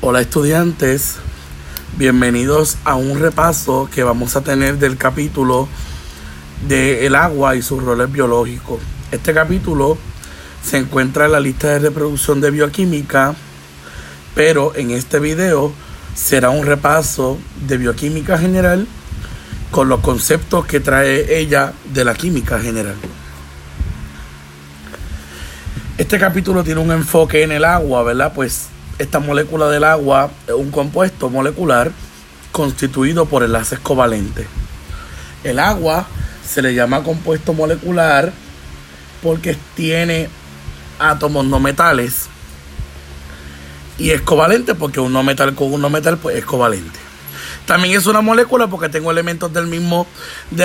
Hola estudiantes, bienvenidos a un repaso que vamos a tener del capítulo de el agua y sus roles biológicos. Este capítulo se encuentra en la lista de reproducción de bioquímica, pero en este video será un repaso de bioquímica general con los conceptos que trae ella de la química general. Este capítulo tiene un enfoque en el agua, ¿verdad? Pues esta molécula del agua es un compuesto molecular constituido por enlaces covalentes. El agua se le llama compuesto molecular porque tiene átomos no metales y es covalente porque un no metal con un no metal pues es covalente. También es una molécula porque tengo elementos de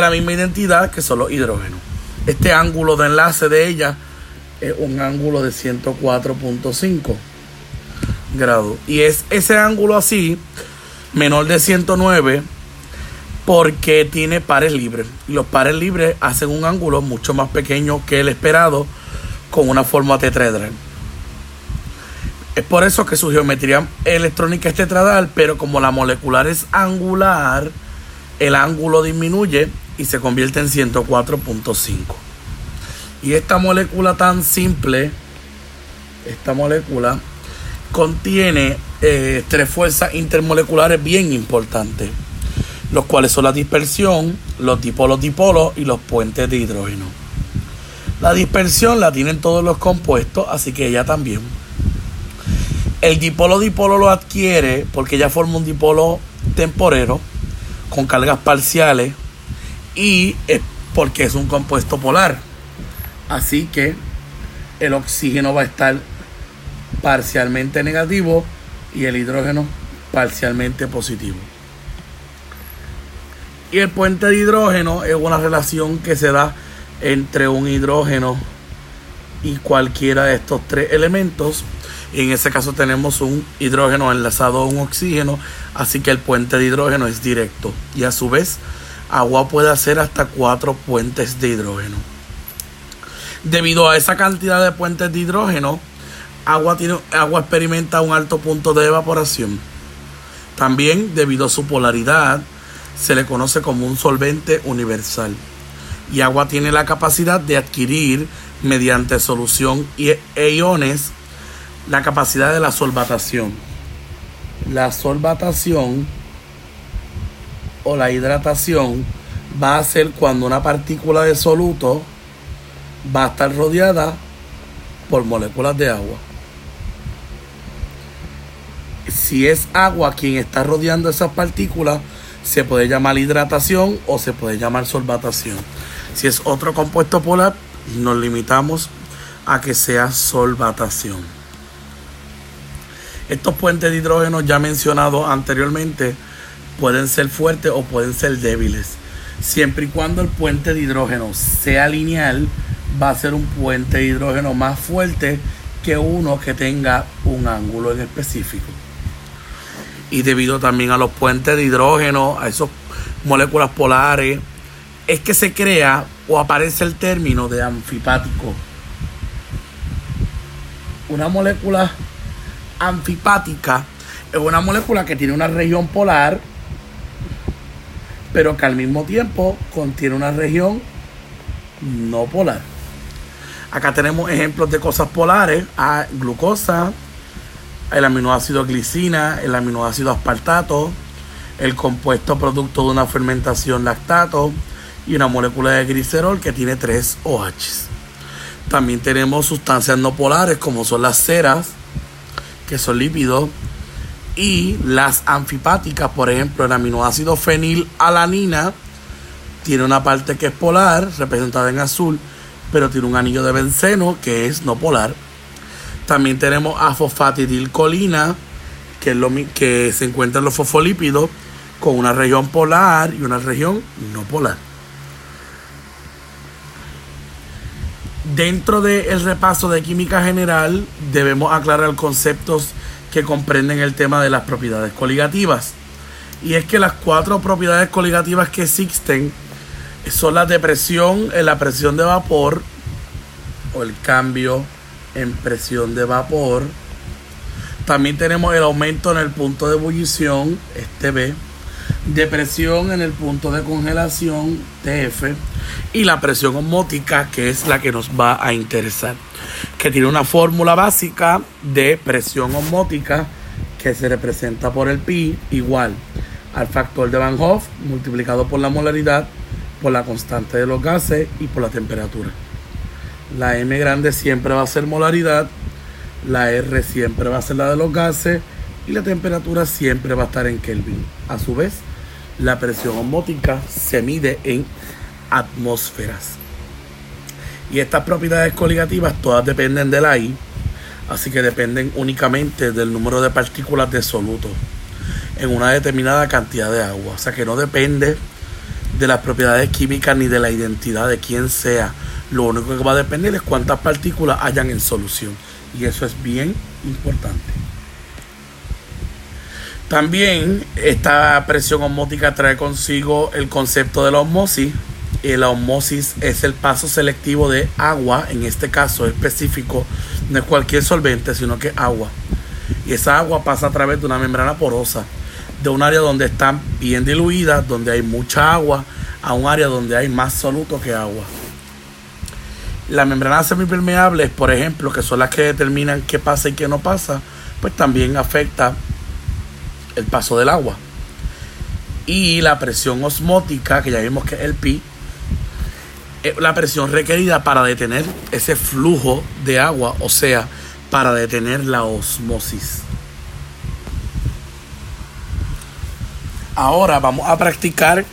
la misma identidad que son los hidrógenos. Este ángulo de enlace de ella es un ángulo de 104.5 grados. Y es ese ángulo así, menor de 109, porque tiene pares libres. Y los pares libres hacen un ángulo mucho más pequeño que el esperado con una forma tetraedral. Es por eso que su geometría electrónica es tetradal, pero como la molecular es angular, el ángulo disminuye y se convierte en 104.5. Y esta molécula tan simple, contiene tres fuerzas intermoleculares bien importantes, los cuales son la dispersión, los dipolos y los puentes de hidrógeno. La dispersión la tienen todos los compuestos, así que ella también. El dipolo lo adquiere porque ella forma un dipolo temporero con cargas parciales y es porque es un compuesto polar. Así que el oxígeno va a estar parcialmente negativo y el hidrógeno parcialmente positivo. Y el puente de hidrógeno es una relación que se da entre un hidrógeno y cualquiera de estos tres elementos. Y en ese caso tenemos un hidrógeno enlazado a un oxígeno, así que el puente de hidrógeno es directo. Y a su vez, agua puede hacer hasta 4 puentes de hidrógeno. Debido a esa cantidad de puentes de hidrógeno, agua experimenta un alto punto de evaporación. También, debido a su polaridad, se le conoce como un solvente universal. Y agua tiene la capacidad de adquirir, mediante solución e iones, la capacidad de la solvatación. La solvatación o la hidratación va a ser cuando una partícula de soluto va a estar rodeada por moléculas de agua. Si es agua quien está rodeando esas partículas, se puede llamar hidratación o se puede llamar solvatación. Si es otro compuesto polar, nos limitamos a que sea solvatación. Estos puentes de hidrógeno ya mencionados anteriormente pueden ser fuertes o pueden ser débiles. Siempre y cuando el puente de hidrógeno sea lineal, va a ser un puente de hidrógeno más fuerte que uno que tenga un ángulo en específico. Y debido también a los puentes de hidrógeno, a esas moléculas polares, es que se crea o aparece el término de anfipático. Una molécula anfipática es una molécula que tiene una región polar, pero que al mismo tiempo contiene una región no polar. Acá tenemos ejemplos de cosas polares: glucosa, el aminoácido glicina, el aminoácido aspartato, el compuesto producto de una fermentación lactato y una molécula de glicerol que tiene 3 OH. También tenemos sustancias no polares como son las ceras, que son lípidos, y las anfipáticas. Por ejemplo, el aminoácido fenilalanina tiene una parte que es polar, representada en azul, pero tiene un anillo de benceno que es no polar. También tenemos fosfatidilcolina, que es que se encuentra en los fosfolípidos, con una región polar y una región no polar. Dentro del repaso de química general debemos aclarar conceptos que comprenden el tema de las propiedades coligativas. Y es que las 4 propiedades coligativas que existen son las de presión en la presión de vapor, o el cambio en presión de vapor, También tenemos el aumento en el punto de ebullición, B, de presión en el punto de congelación, TF, y la presión osmótica, que es la que nos va a interesar, que tiene una fórmula básica de presión osmótica que se representa por el pi igual al factor de Van Hoff multiplicado por la molaridad, por la constante de los gases y por la temperatura. La M grande siempre va a ser molaridad, la R siempre va a ser la de los gases y la temperatura siempre va a estar en Kelvin. A su vez, la presión osmótica se mide en atmósferas. Y estas propiedades coligativas todas dependen de la I, así que dependen únicamente del número de partículas de soluto en una determinada cantidad de agua. O sea que no depende de las propiedades químicas ni de la identidad de quién sea. Lo único que va a depender es cuántas partículas hayan en solución. Y eso es bien importante. También esta presión osmótica trae consigo el concepto de la osmosis. Y la osmosis es el paso selectivo de agua, en este caso específico, no es cualquier solvente, sino que agua. Y esa agua pasa a través de una membrana porosa, de un área donde están bien diluidas, donde hay mucha agua, a un área donde hay más soluto que agua. Las membranas semipermeables, por ejemplo, que son las que determinan qué pasa y qué no pasa, pues también afecta el paso del agua. Y la presión osmótica, que ya vimos que es el pi, es la presión requerida para detener ese flujo de agua, o sea, para detener la osmosis. Ahora vamos a practicar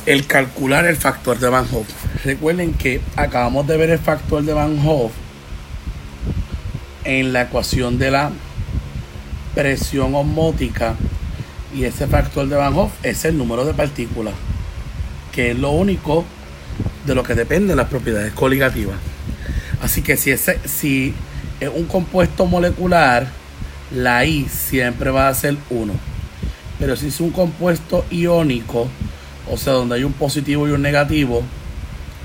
el calcular el factor de Van Hoff. Recuerden que acabamos de ver el factor de Van Hoff en la ecuación de la presión osmótica, y ese factor de Van Hoff es el número de partículas, que es lo único de lo que dependen las propiedades coligativas. Así que si es un compuesto molecular, la I siempre va a ser 1. Pero si es un compuesto iónico, o sea, donde hay un positivo y un negativo,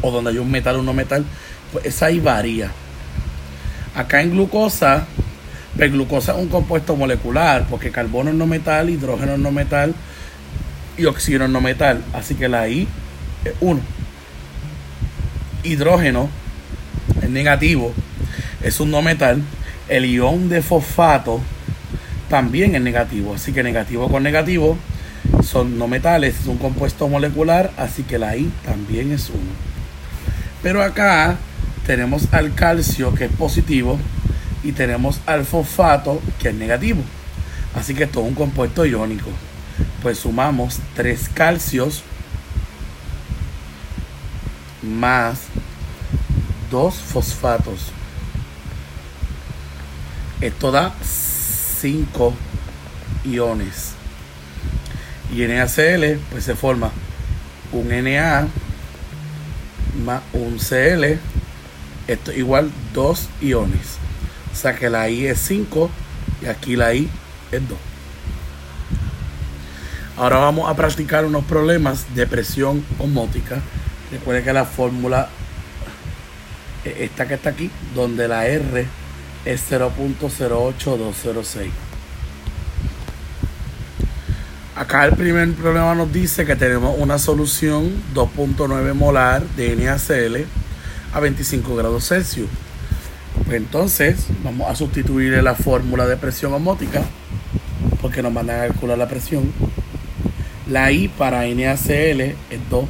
o donde hay un metal y un no metal, pues esa I varía. Acá en glucosa, pues glucosa es un compuesto molecular, porque carbono es no metal, hidrógeno es no metal y oxígeno es no metal. Así que la I es 1. Hidrógeno es negativo, es un no metal. El ion de fosfato también es negativo, así que negativo con negativo son no metales, es un compuesto molecular, así que la I también es 1. Pero acá tenemos al calcio, que es positivo, y tenemos al fosfato, que es negativo, así que esto es un compuesto iónico. Pues sumamos 3 calcios más 2 fosfatos. Esto da 5 iones. Y NaCl, pues se forma un Na más un Cl. Esto igual 2 iones. O sea que la I es 5 y aquí la I es 2. Ahora vamos a practicar unos problemas de presión osmótica. Recuerden que la fórmula, esta que está aquí, donde la R es 0.08206. Acá el primer problema nos dice que tenemos una solución 2.9 molar de NaCl a 25 grados Celsius. Pues entonces vamos a sustituir la fórmula de presión osmótica, porque nos mandan a calcular la presión. La I para NaCl es 2.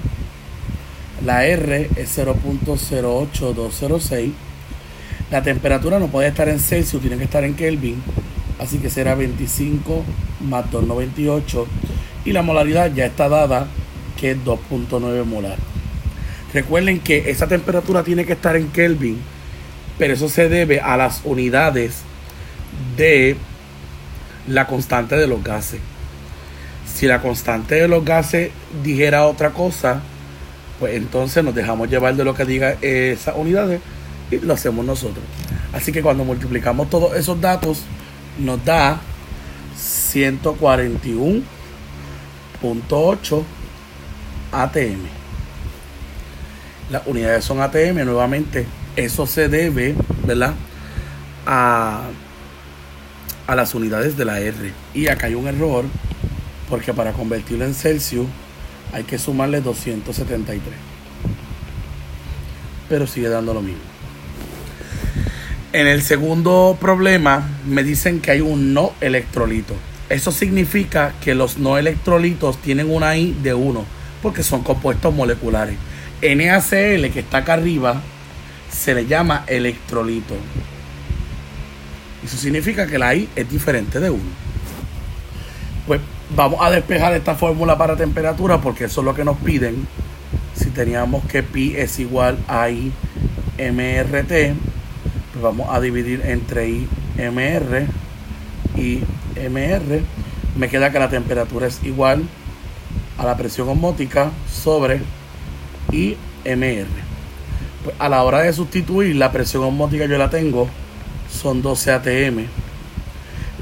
La R es 0.08206. La temperatura no puede estar en Celsius, tiene que estar en Kelvin. Así que será 25 más 298. Y la molaridad ya está dada, que es 2.9 molar. Recuerden que esa temperatura tiene que estar en Kelvin, pero eso se debe a las unidades de la constante de los gases. Si la constante de los gases dijera otra cosa, pues entonces nos dejamos llevar de lo que diga esas unidades y lo hacemos nosotros. Así que cuando multiplicamos todos esos datos, nos da 141.8 ATM. Las unidades son ATM. Nuevamente, eso se debe, ¿verdad?, a a las unidades de la R. Y acá hay un error, porque para convertirlo en Celsius hay que sumarle 273. Pero sigue dando lo mismo. En el segundo problema me dicen que hay un no electrolito. Eso significa que los no electrolitos tienen una I de 1, porque son compuestos moleculares. NaCl, que está acá arriba, se le llama electrolito. Eso significa que la I es diferente de 1. Pues vamos a despejar esta fórmula para temperatura, porque eso es lo que nos piden. Si teníamos que pi es igual a I mRT, pues vamos a dividir entre I mR y mR. Me queda que la temperatura es igual a la presión osmótica sobre I mR. Pues a la hora de sustituir la presión osmótica, yo la tengo, son 12 atm.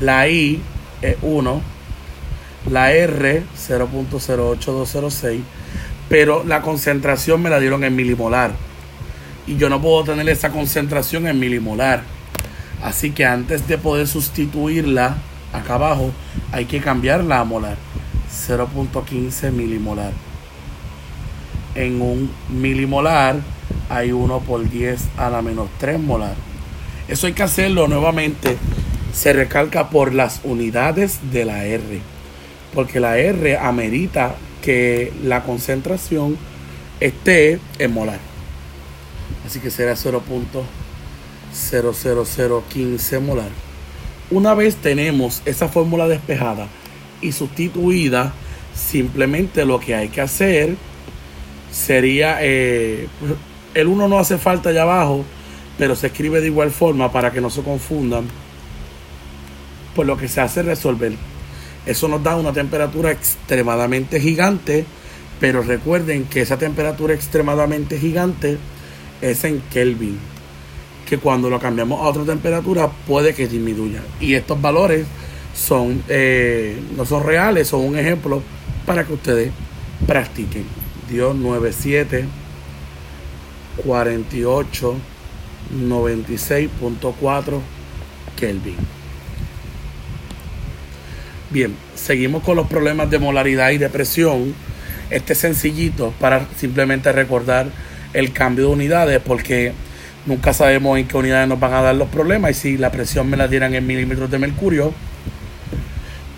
La I es 1, la R 0.08206, pero la concentración me la dieron en milimolar y yo no puedo tener esa concentración en milimolar. Así que antes de poder sustituirla acá abajo, hay que cambiarla a molar. 0.15 milimolar. En un milimolar hay 1 por 10 a la menos 3 molar. Eso hay que hacerlo nuevamente. Se recalca por las unidades de la R, porque la R amerita que la concentración esté en molar. Así que será 0.00015 molar. Una vez tenemos esa fórmula despejada y sustituida, simplemente lo que hay que hacer sería, el 1 no hace falta allá abajo, pero se escribe de igual forma para que no se confundan. Pues lo que se hace es resolver. Eso nos da una temperatura extremadamente gigante, pero recuerden que esa temperatura extremadamente gigante es en Kelvin, que cuando lo cambiamos a otra temperatura puede que disminuya. Y estos valores son no son reales, son un ejemplo para que ustedes practiquen. Dios 97 48 96.4 Kelvin. Bien, seguimos con los problemas de molaridad y de presión. Este es sencillito para simplemente recordar el cambio de unidades, porque nunca sabemos en qué unidades nos van a dar los problemas, y si la presión me la dieran en milímetros de mercurio,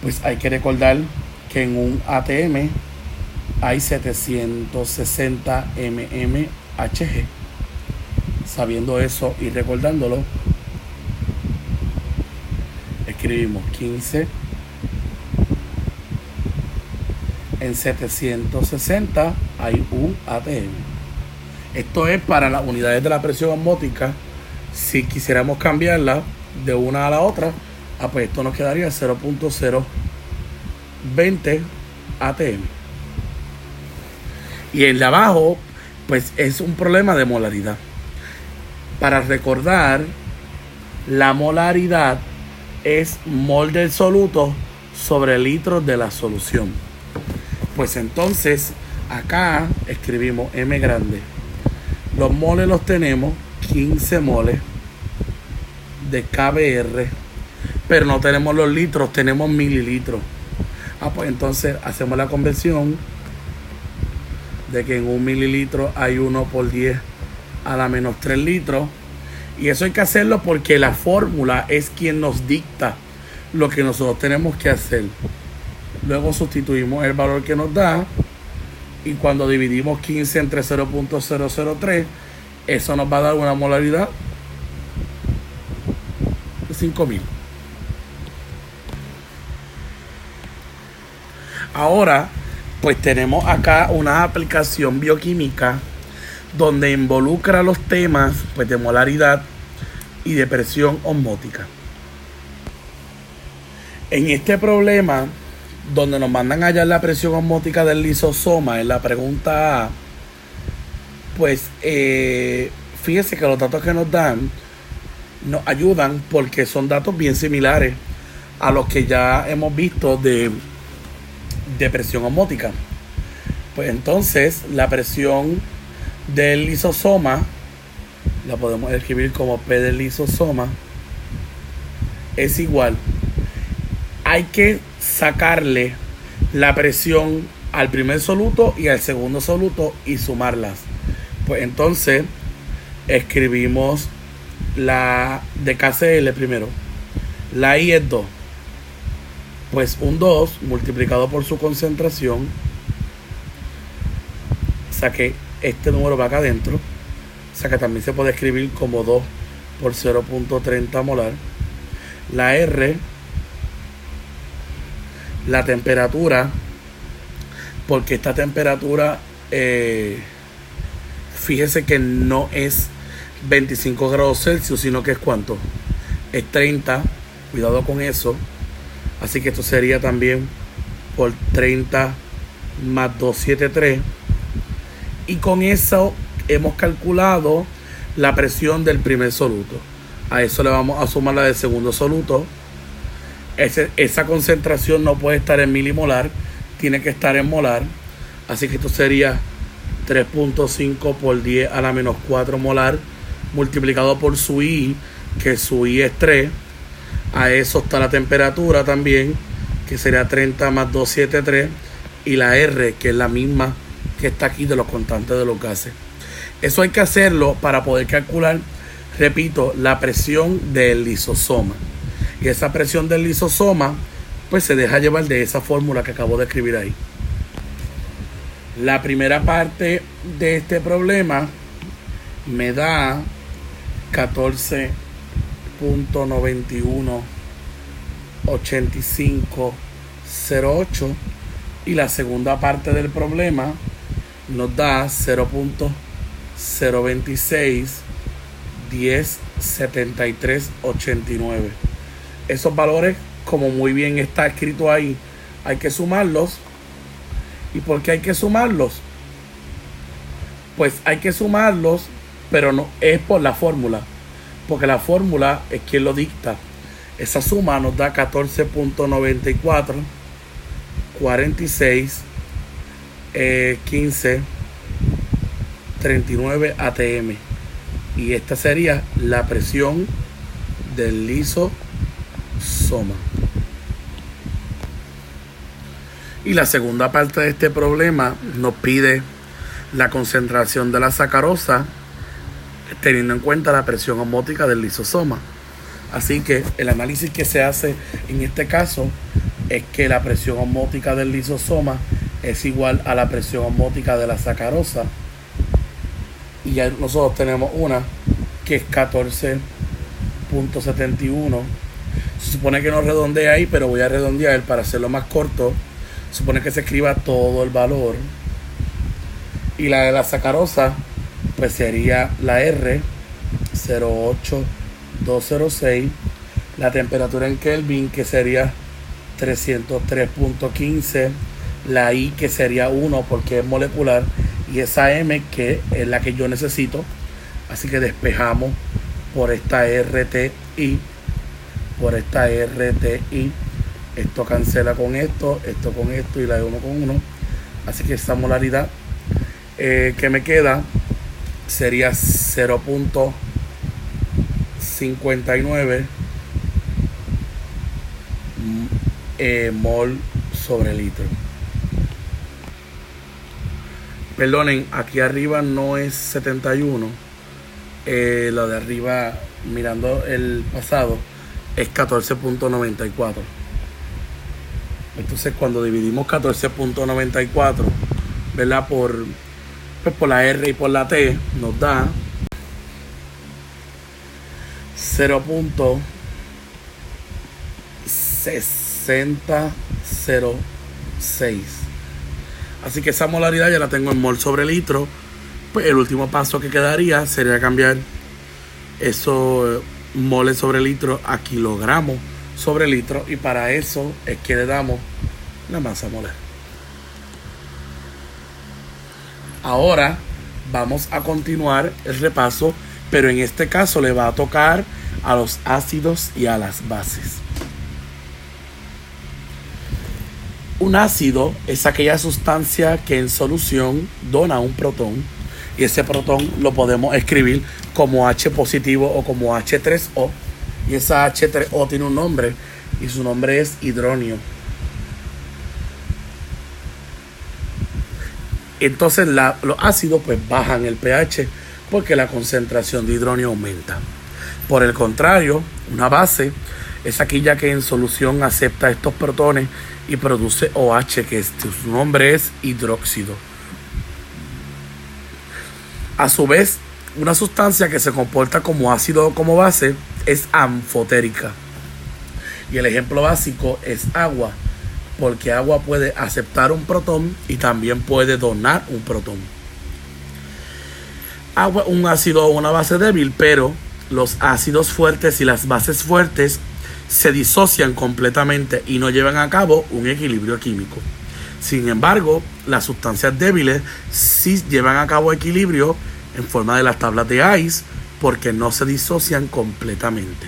pues hay que recordar que en un ATM hay 760 mmHg. Sabiendo eso y recordándolo, escribimos 15 en 760 hay un ATM. Esto es para las unidades de la presión osmótica. Si quisiéramos cambiarla de una a la otra, pues esto nos quedaría 0.020 ATM. Y el de abajo, pues es un problema de molaridad. Para recordar, la molaridad es mol del soluto sobre litros de la solución. Pues entonces, acá escribimos M grande. Los moles los tenemos, 15 moles de KBR, pero no tenemos los litros, tenemos mililitros. Pues entonces hacemos la conversión de que en un mililitro hay 1 por 10 a la menos 3 litros. Y eso hay que hacerlo porque la fórmula es quien nos dicta lo que nosotros tenemos que hacer. Luego sustituimos el valor que nos da, y cuando dividimos 15 entre 0.003, eso nos va a dar una molaridad de 5000. Ahora, pues tenemos acá una aplicación bioquímica donde involucra los temas, pues, de molaridad y de presión osmótica. En este problema, donde nos mandan a hallar la presión osmótica del lisosoma, en la pregunta A, pues fíjese que los datos que nos dan nos ayudan porque son datos bien similares a los que ya hemos visto de presión osmótica. Pues entonces la presión del lisosoma la podemos escribir como P del lisosoma es igual hay que sacarle la presión al primer soluto y al segundo soluto y sumarlas. Pues entonces escribimos la de KCl primero. La I es 2. Pues un 2 multiplicado por su concentración. Saqué este número para acá adentro. O sea que también se puede escribir como 2 por 0.30 molar. La R, la temperatura, porque esta temperatura, fíjese que no es 25 grados Celsius, sino que es ¿cuánto? Es 30, cuidado con eso. Así que esto sería también por 30 más 273. Y con eso hemos calculado la presión del primer soluto. A eso le vamos a sumar la del segundo soluto. Esa concentración no puede estar en milimolar, tiene que estar en molar. Así que esto sería 3.5 por 10 a la menos 4 molar multiplicado por su I, que su I es 3. A eso está la temperatura también, que sería 30 más 273. Y la R, que es la misma que está aquí de los constantes de los gases. Eso hay que hacerlo para poder calcular, repito, la presión del lisosoma. Y esa presión del lisosoma pues se deja llevar de esa fórmula que acabo de escribir ahí. La primera parte de este problema me da 14.918508 y la segunda parte del problema nos da 0.026107389. Esos valores, como muy bien está escrito ahí, hay que sumarlos. ¿Y por qué hay que sumarlos? Pues hay que sumarlos, pero no es por la fórmula, porque la fórmula es quien lo dicta. Esa suma nos da 14.94 46 15 39 atm, y esta sería la presión del lisosoma. Y la segunda parte de este problema nos pide la concentración de la sacarosa teniendo en cuenta la presión osmótica del lisosoma. Así que el análisis que se hace en este caso es que la presión osmótica del lisosoma es igual a la presión osmótica de la sacarosa, y ya nosotros tenemos una que es 14.71. Se supone que no redondea ahí, pero voy a redondear para hacerlo más corto. Se supone que se escriba todo el valor. Y la de la sacarosa pues sería la R, 08206. La temperatura en Kelvin, que sería 303.15. La I, que sería 1 porque es molecular, y esa M, que es la que yo necesito. Así que despejamos por esta RTI, por esta RTI. Esto cancela con esto con esto, y la de 1 con 1. Así que esa molaridad que me queda sería 0.59 mol sobre litro. Perdonen, aquí arriba no es 71. La de arriba, mirando el pasado, es 14.94. Entonces cuando dividimos 14.94, ¿verdad? Por la R y por la T, nos da 0.6006. Así que esa molaridad ya la tengo en mol sobre litro. Pues el último paso que quedaría sería cambiar esos moles sobre litro a kilogramos sobre litro, y para eso es que le damos la masa molar. Ahora vamos a continuar el repaso, pero en este caso le va a tocar a los ácidos y a las bases. Un ácido es aquella sustancia que en solución dona un protón, y ese protón lo podemos escribir como H positivo o como H3O, y esa H3O tiene un nombre, y su nombre es hidronio. Entonces los ácidos pues bajan el pH porque la concentración de hidronio aumenta. Por el contrario, una base es aquella que en solución acepta estos protones y produce OH, que su nombre es hidróxido. A su vez, una sustancia que se comporta como ácido o como base es anfotérica. Y el ejemplo básico es agua, porque agua puede aceptar un protón y también puede donar un protón. Agua es un ácido o una base débil, pero los ácidos fuertes y las bases fuertes se disocian completamente y no llevan a cabo un equilibrio químico. Sin embargo, las sustancias débiles sí llevan a cabo equilibrio en forma de las tablas de ICE porque no se disocian completamente.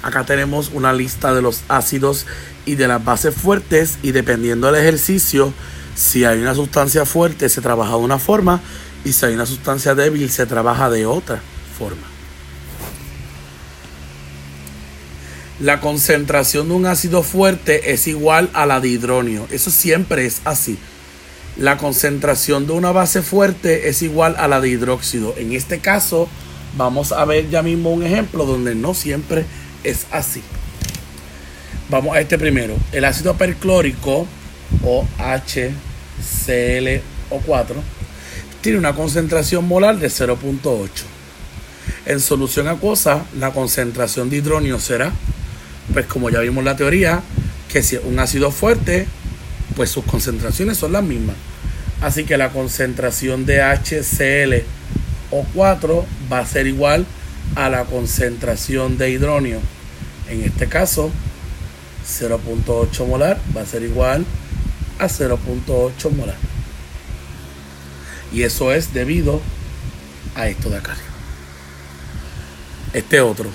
Acá tenemos una lista de los ácidos y de las bases fuertes, y dependiendo del ejercicio, si hay una sustancia fuerte se trabaja de una forma y si hay una sustancia débil se trabaja de otra forma. La concentración de un ácido fuerte es igual a la de hidronio. Eso siempre es así. La concentración de una base fuerte es igual a la de hidróxido. En este caso, vamos a ver ya mismo un ejemplo donde no siempre es así. Vamos a este primero. El ácido perclórico, o HClO4, tiene una concentración molar de 0.8. En solución acuosa, la concentración de hidronio será, pues como ya vimos en la teoría, que si es un ácido fuerte, pues sus concentraciones son las mismas. Así que la concentración de HClO4 va a ser igual a la concentración de hidronio. En este caso, 0.8 molar va a ser igual a 0.8 molar. Y eso es debido a esto de acá. Este otro,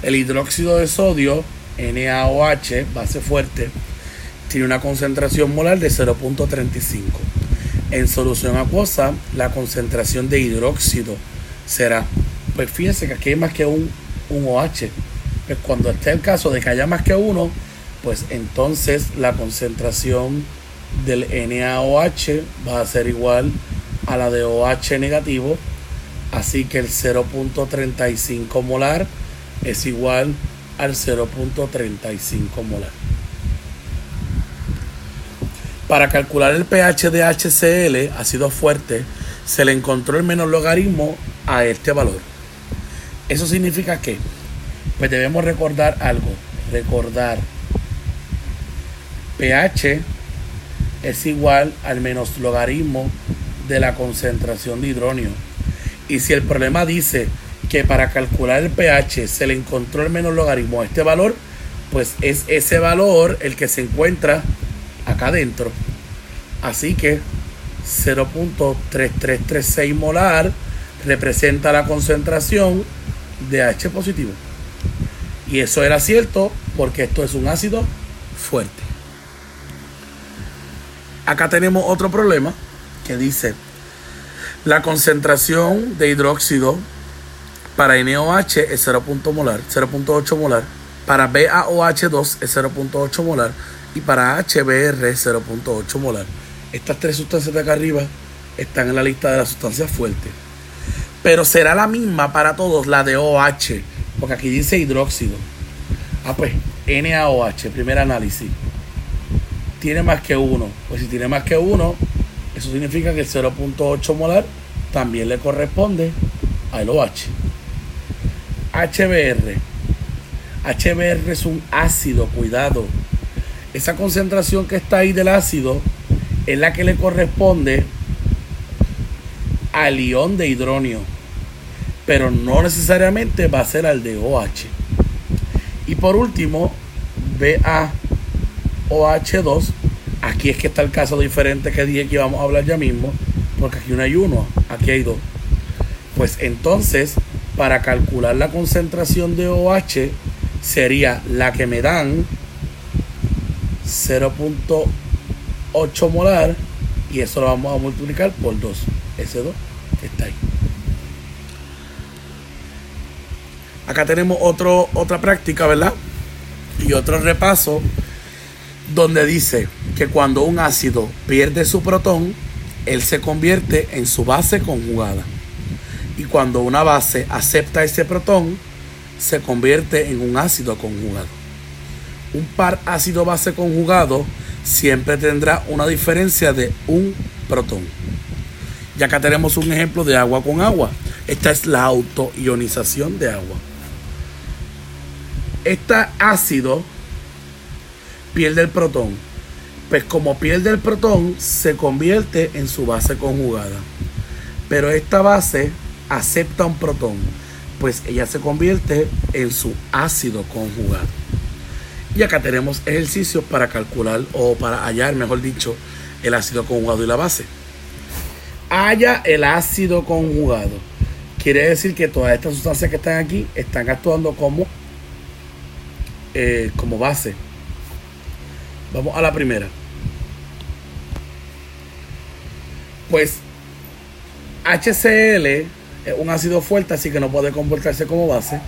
el hidróxido de sodio, NaOH, base fuerte, tiene una concentración molar de 0.35. En solución acuosa, la concentración de hidróxido será, pues fíjense que aquí hay más que un OH. Pues cuando esté el caso de que haya más que uno, pues entonces la concentración del NaOH va a ser igual a la de OH negativo. Así que el 0.35 molar es igual al 0.35 molar. Para calcular el pH de HCl, ácido fuerte, se le encontró el menor logaritmo a este valor. Eso significa que, pues debemos recordar algo. Recordar pH es igual al menos logaritmo de la concentración de hidronio. Y si el problema dice que para calcular el pH se le encontró el menor logaritmo a este valor, pues es ese valor el que se encuentra acá adentro. Así que 0.3336 molar representa la concentración de H positivo. Y eso era cierto porque esto es un ácido fuerte. Acá tenemos otro problema que dice: la concentración de hidróxido para NaOH es 0.8 molar, para BaOH2 es 0.8 molar y para HBr es 0.8 molar. Estas tres sustancias de acá arriba están en la lista de las sustancias fuertes. Pero será la misma para todos la de OH, porque aquí dice hidróxido. Pues NaOH, primer análisis, tiene más que uno. Pues si tiene más que uno, eso significa que el 0.8 molar también le corresponde al OH. HBr. HBr es un ácido, cuidado. Esa concentración que está ahí del ácido es la que le corresponde al ion de hidronio, pero no necesariamente va a ser al de OH. Y por último, BaOH2. Aquí es que está el caso diferente que dije que íbamos a hablar ya mismo, porque aquí no hay uno, aquí hay dos. Pues entonces, para calcular la concentración de OH, sería la que me dan 0.8 molar, y eso lo vamos a multiplicar por 2, ese 2 que está ahí. Acá tenemos otra práctica, ¿verdad? Y otro repaso donde dice que cuando un ácido pierde su protón, él se convierte en su base conjugada. Y cuando una base acepta ese protón, se convierte en un ácido conjugado. Un par ácido-base conjugado siempre tendrá una diferencia de un protón. Y acá tenemos un ejemplo de agua con agua. Esta es la autoionización de agua. Este ácido pierde el protón. Pues como pierde el protón, se convierte en su base conjugada. Pero esta base acepta un protón, pues ella se convierte en su ácido conjugado. Y acá tenemos ejercicios para calcular o para hallar, mejor dicho, el ácido conjugado y la base. Halla el ácido conjugado. Quiere decir que todas estas sustancias que están aquí están actuando como base. Vamos a la primera. Pues HCl es un ácido fuerte, así que no puede comportarse como base.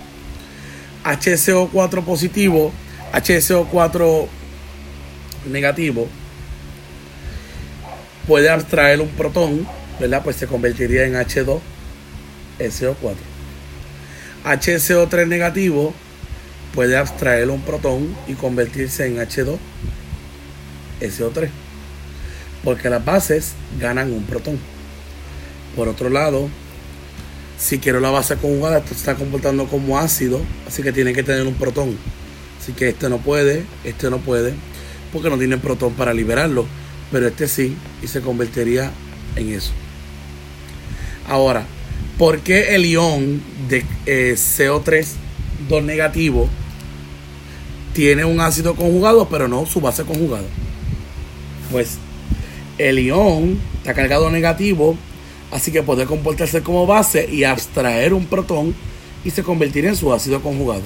HCO4 positivo, HCO4 negativo, puede abstraer un protón, ¿verdad? Pues se convertiría en H2SO4. HCO3 negativo puede abstraer un protón y convertirse en H2SO3, porque las bases ganan un protón. Por otro lado, si quiero la base conjugada, esto se está comportando como ácido, así que tiene que tener un protón. Así que este no puede, porque no tiene protón para liberarlo, pero este sí, y se convertiría en eso. Ahora, ¿por qué el ion de CO3 2 negativo tiene un ácido conjugado, pero no su base conjugada? Pues el ion está cargado negativo, así que puede comportarse como base y abstraer un protón y se convertiría en su ácido conjugado.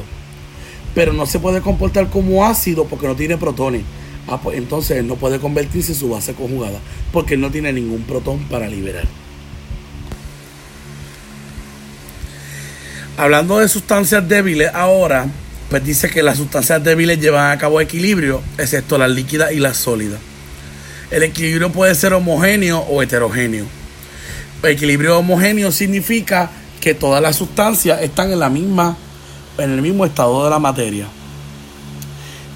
Pero no se puede comportar como ácido porque no tiene protones. Pues entonces no puede convertirse en su base conjugada porque no tiene ningún protón para liberar. Hablando de sustancias débiles ahora, pues dice que las sustancias débiles llevan a cabo equilibrio, excepto las líquidas y las sólidas. El equilibrio puede ser homogéneo o heterogéneo. El equilibrio homogéneo significa que todas las sustancias están en el mismo estado de la materia.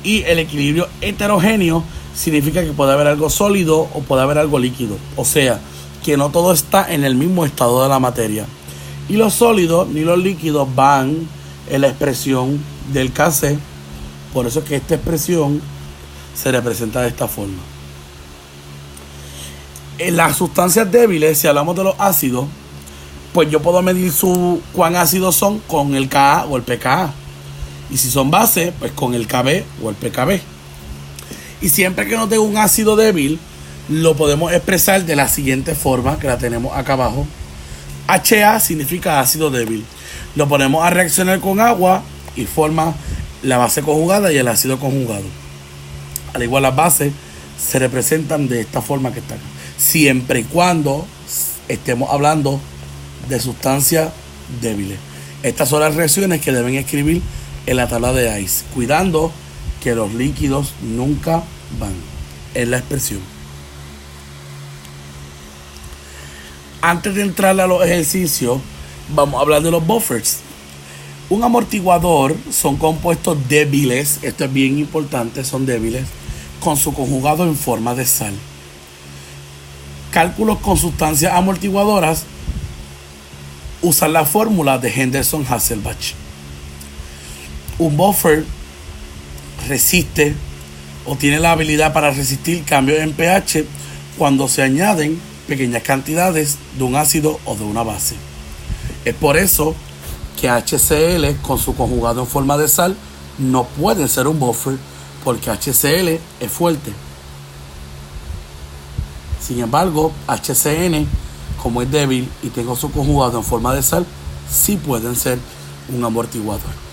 Y el equilibrio heterogéneo significa que puede haber algo sólido o puede haber algo líquido. O sea, que no todo está en el mismo estado de la materia. Y los sólidos ni los líquidos van en la expresión del Kc. Por eso es que esta expresión se representa de esta forma. En las sustancias débiles, si hablamos de los ácidos, pues yo puedo medir cuán ácidos son con el Ka o el pKa. Y si son bases, pues con el Kb o el pKb. Y siempre que nos dé un ácido débil, lo podemos expresar de la siguiente forma, que la tenemos acá abajo. HA significa ácido débil. Lo ponemos a reaccionar con agua y forma la base conjugada y el ácido conjugado. Al igual, las bases se representan de esta forma que están. Siempre y cuando estemos hablando de sustancias débiles. Estas son las reacciones que deben escribir en la tabla de ICE, cuidando que los líquidos nunca van en la expresión. Antes de entrar a los ejercicios, vamos a hablar de los buffers. Un amortiguador son compuestos débiles, esto es bien importante, son débiles, con su conjugado en forma de sal. Cálculos con sustancias amortiguadoras usan la fórmula de Henderson-Hasselbalch. Un buffer resiste o tiene la habilidad para resistir cambios en pH cuando se añaden pequeñas cantidades de un ácido o de una base. Es por eso que HCl con su conjugado en forma de sal no pueden ser un buffer, porque HCl es fuerte. Sin embargo, HCN, como es débil y tengo su conjugado en forma de sal, sí pueden ser un amortiguador.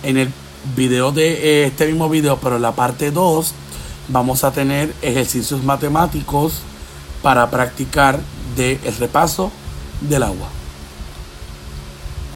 En el video de este mismo video, pero en la parte 2, vamos a tener ejercicios matemáticos para practicar del repaso del agua.